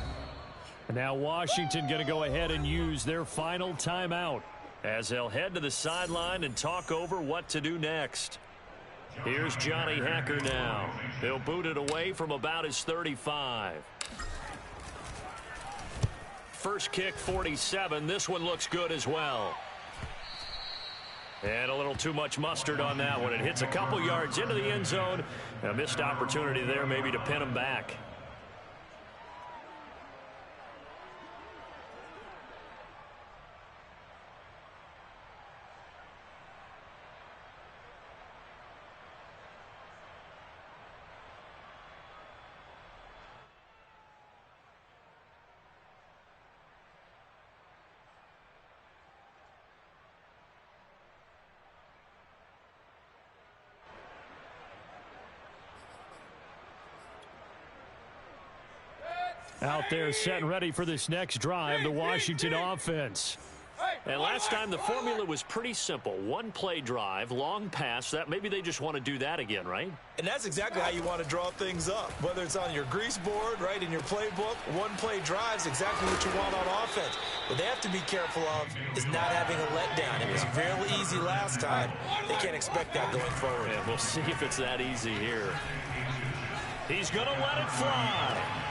And now Washington going to go ahead and use their final timeout as they'll head to the sideline and talk over what to do next. Here's Johnny Hekker now. He'll boot it away from about his 35. First kick, 47. This one looks good as well. And a little too much mustard on that one. It hits a couple yards into the end zone. A missed opportunity there maybe to pin him back. Out there set and ready for this next drive, the Washington offense. And last time the formula was pretty simple. One-play drive, long pass. That maybe they just want to do that again, right? And that's exactly how you want to draw things up. Whether it's on your grease board, right, in your playbook, one-play drive is exactly what you want on offense. What they have to be careful of is not having a letdown. It was fairly easy last time. They can't expect that going forward. And we'll see if it's that easy here. He's going to let it fly.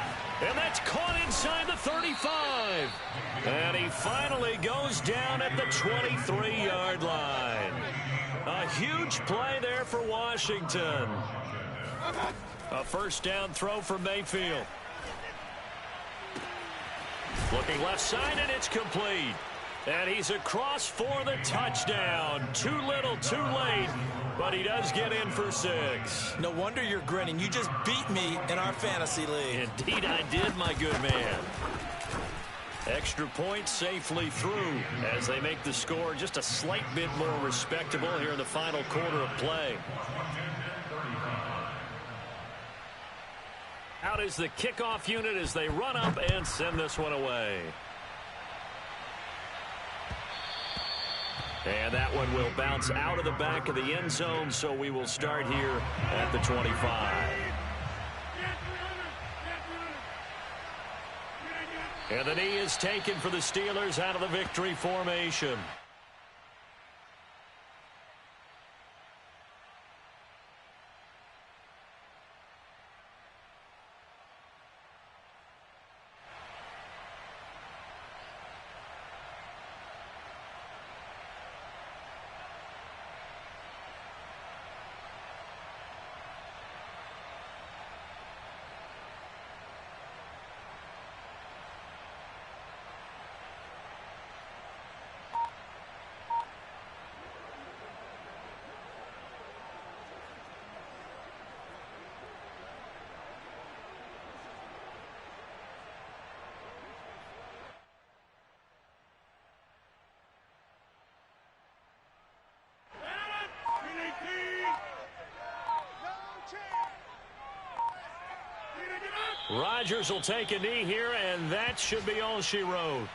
And that's caught inside the 35. And he finally goes down at the 23-yard line. A huge play there for Washington. A first down throw for Mayfield. Looking left side, and it's complete. And he's across for the touchdown. Too little, too late. But he does get in for 6. No wonder you're grinning. You just beat me in our fantasy league. Indeed I did, my good man. Extra point safely through as they make the score just a slight bit more respectable here in the final quarter of play. Out is the kickoff unit as they run up and send this one away. And that one will bounce out of the back of the end zone, so we will start here at the 25. And the knee is taken for the Steelers out of the victory formation. Rodgers will take a knee here, and that should be all she wrote.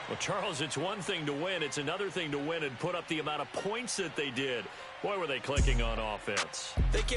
Well, Charles, it's one thing to win. It's another thing to win and put up the amount of points that they did. Boy, were they clicking on offense. They can't